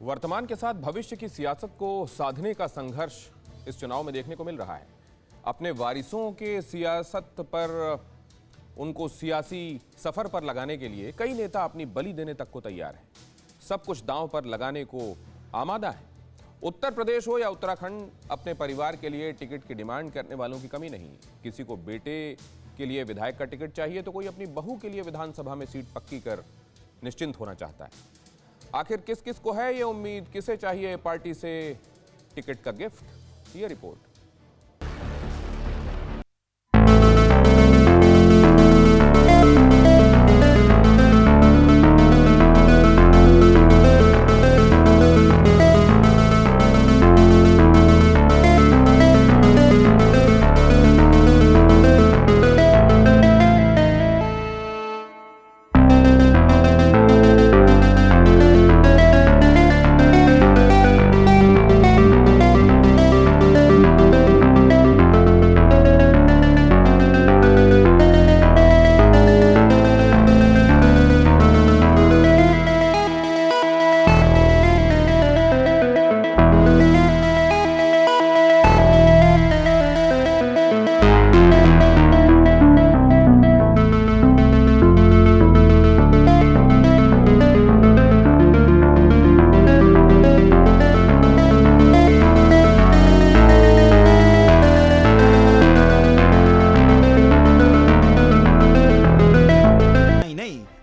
वर्तमान के साथ भविष्य की सियासत को साधने का संघर्ष इस चुनाव में देखने को मिल रहा है। अपने वारिसों के सियासत पर उनको सियासी सफर पर लगाने के लिए कई नेता अपनी बलि देने तक को तैयार हैं। सब कुछ दांव पर लगाने को आमादा है। उत्तर प्रदेश हो या उत्तराखंड, अपने परिवार के लिए टिकट की डिमांड करने वालों की कमी नहीं। किसी को बेटे के लिए विधायक का टिकट चाहिए तो कोई अपनी बहू के लिए विधानसभा में सीट पक्की कर निश्चिंत होना चाहता है। आखिर किस किस को है ये उम्मीद, किसे चाहिए पार्टी से टिकट का गिफ्ट? ये रिपोर्ट।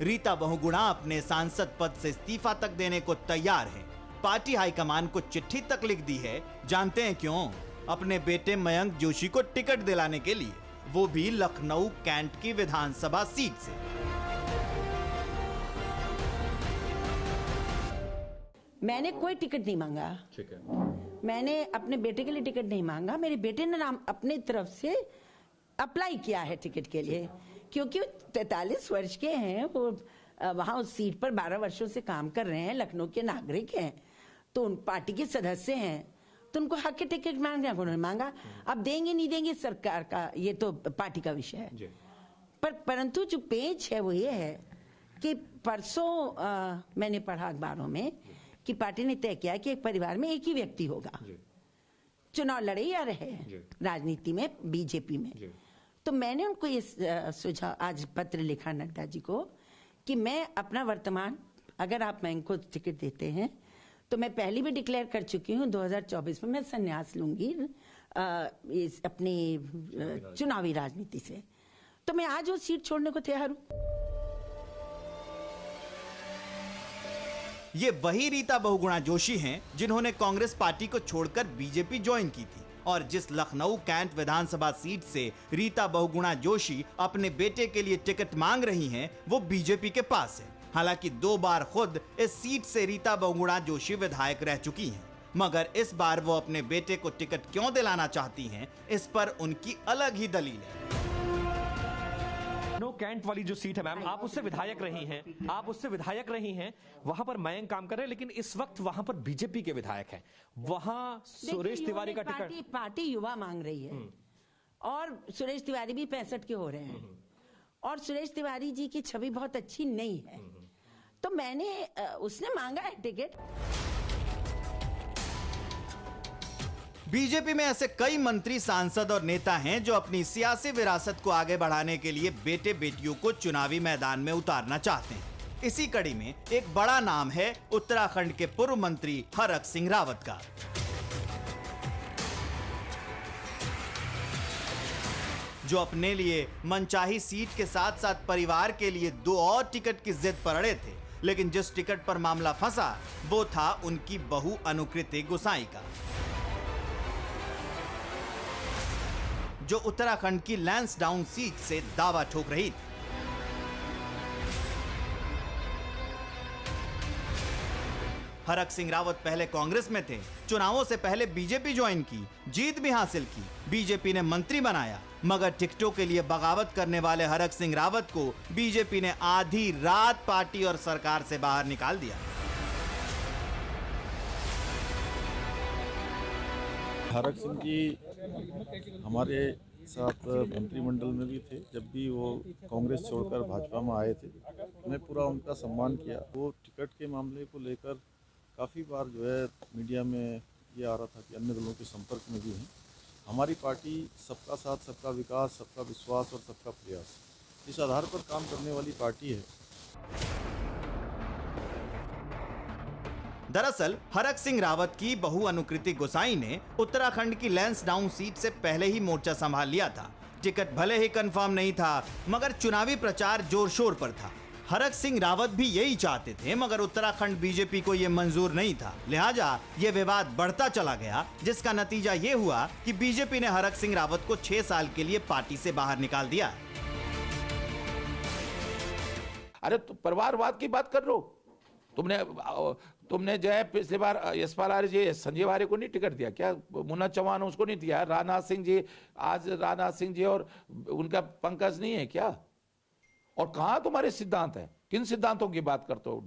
रीता बहुगुणा अपने सांसद पद से इस्तीफा तक देने को तैयार है। पार्टी हाईकमान को चिट्ठी तक लिख दी है। जानते हैं क्यों? अपने बेटे मयंक जोशी को टिकट दिलाने के लिए, वो भी लखनऊ कैंट की विधानसभा सीट से। मैंने कोई टिकट नहीं मांगा। ठीक है। मैंने अपने बेटे के लिए टिकट नहीं मांगा। मेरे बेटे ने नाम अपने तरफ से अप्लाई किया है टिकट के लिए, क्योंकि 43 वर्ष के हैं। वो वहां उस सीट पर 12 वर्षों से काम कर रहे हैं, लखनऊ के नागरिक हैं, तो उन पार्टी के सदस्य हैं, तो उनको हक के टिकट मांगने उन्होंने मांगा। अब देंगे नहीं देंगे सरकार का, ये तो पार्टी का विषय है। परंतु जो पेज है वो ये है कि परसों मैंने पढ़ा अखबारों में कि पार्टी ने तय किया कि एक परिवार में एक ही व्यक्ति होगा, चुनाव लड़े या रहे राजनीति में, बीजेपी में। तो मैंने उनको ये सुझाव आज पत्र लिखा नड्डा जी को कि मैं अपना वर्तमान, अगर आप मैं इनको टिकट देते हैं तो मैं पहले भी डिक्लेयर कर चुकी हूँ 2024 में मैं संन्यास लूंगी अपनी चुनावी राजनीति से। तो मैं आज वो सीट छोड़ने को तैयार हूँ। ये वही रीता बहुगुणा जोशी हैं जिन्होंने कांग्रेस पार्टी को छोड़कर बीजेपी ज्वाइन की थी, और जिस लखनऊ कैंट विधानसभा सीट से रीता बहुगुणा जोशी अपने बेटे के लिए टिकट मांग रही हैं, वो बीजेपी के पास है। हालांकि 2 बार खुद इस सीट से रीता बहुगुणा जोशी विधायक रह चुकी हैं, मगर इस बार वो अपने बेटे को टिकट क्यों दिलाना चाहती हैं, इस पर उनकी अलग ही दलील है। नो कैंट वाली जो सीट है मैम, आप उससे विधायक रही हैं, वहां पर मयंक काम कर रहे हैं, लेकिन इस वक्त वहां पर बीजेपी के विधायक हैं। वहां सुरेश तिवारी का टिकट पार्टी युवा मांग रही है, और सुरेश तिवारी भी 65 के हो रहे हैं, और सुरेश तिवारी जी की छवि बहुत अच्छी नहीं है, तो मैंने उसने मांगा है टिकट। बीजेपी में ऐसे कई मंत्री, सांसद और नेता हैं जो अपनी सियासी विरासत को आगे बढ़ाने के लिए बेटे बेटियों को चुनावी मैदान में उतारना चाहते हैं। इसी कड़ी में एक बड़ा नाम है उत्तराखंड के पूर्व मंत्री हरक सिंह रावत का। जो अपने लिए मनचाही सीट के साथ साथ परिवार के लिए 2 और टिकट की जिद पर अड़े थे, लेकिन जिस टिकट पर मामला फंसा वो था उनकी बहू अनुकृति गोसाई का, जो उत्तराखंड की लैंसडाउन सीट से दावा ठोक रही थी। हरक सिंह रावत पहले कांग्रेस में थे, चुनावों से पहले बीजेपी ज्वाइन की, जीत भी हासिल की, बीजेपी ने मंत्री बनाया, मगर टिकटों के लिए बगावत करने वाले हरक सिंह रावत को बीजेपी ने आधी रात पार्टी और सरकार से बाहर निकाल दिया। हरक सिंह जी हमारे साथ मंत्रिमंडल में भी थे। जब भी वो कांग्रेस छोड़कर भाजपा में आए थे, मैं पूरा उनका सम्मान किया। वो टिकट के मामले को लेकर काफ़ी बार जो है मीडिया में ये आ रहा था कि अन्य दलों के संपर्क में भी हैं। हमारी पार्टी सबका साथ, सबका विकास, सबका विश्वास और सबका प्रयास, इस आधार पर काम करने वाली पार्टी है। दरअसल हरक सिंह रावत की बहू अनुकृति गोसाई ने उत्तराखंड की लैंसडाउन सीट से पहले ही मोर्चा संभाल लिया था। टिकट भले ही कंफर्म नहीं था, मगर चुनावी प्रचार जोर शोर पर था। हरक सिंह रावत भी यही चाहते थे, मगर उत्तराखंड बीजेपी को यह मंजूर नहीं था। लिहाजा यह विवाद बढ़ता चला गया, जिसका नतीजा ये हुआ कि बीजेपी ने हरक सिंह रावत को 6 साल के लिए पार्टी से बाहर निकाल दिया। अरे तो परिवारवाद की बात कर लो। तुमने जो है पिछली बार यशपाल आर्य जी, संजय वार्य को नहीं टिकट दिया क्या? मुन्ना चौहान उसको नहीं दिया? राजनाथ सिंह जी, आज राजनाथ सिंह जी और उनका पंकज नहीं है क्या? और कहाँ तुम्हारे सिद्धांत हैं? किन सिद्धांतों की बात करते हो?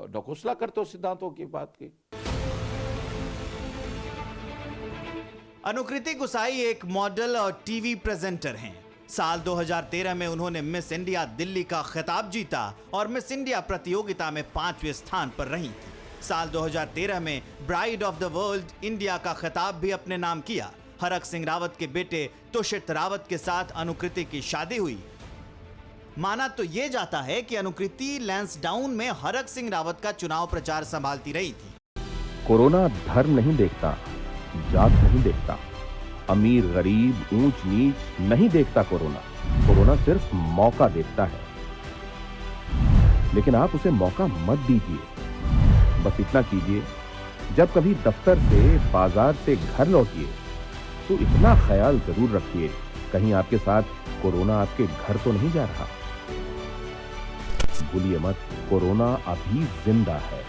ढकोसला करते हो सिद्धांतों की बात की। अनुकृति गोसाई एक मॉडल और टीवी प्रेजेंटर हैं। साल 2013 में उन्होंने मिस इंडिया दिल्ली का खिताब जीता और मिस इंडिया प्रतियोगिता में 5वें स्थान पर रही थी। साल 2013 में bride of the world India का खिताब भी अपने नाम किया। हरक सिंह रावत के बेटे तुषित रावत के साथ अनुकृति की शादी हुई। माना तो यह जाता है कि अनुकृति लैंसडाउन में हरक सिंह रावत का चुनाव प्रचार संभालती रही थी। कोरोना धर्म नहीं देखता, जात नहीं देखता, अमीर गरीब ऊंच नीच नहीं देखता। कोरोना सिर्फ मौका देखता है, लेकिन आप उसे मौका मत दीजिए। बस इतना कीजिए, जब कभी दफ्तर से, बाजार से घर लौटिए तो इतना ख्याल जरूर रखिए, कहीं आपके साथ कोरोना आपके घर तो नहीं जा रहा। भूलिए मत, कोरोना अभी जिंदा है।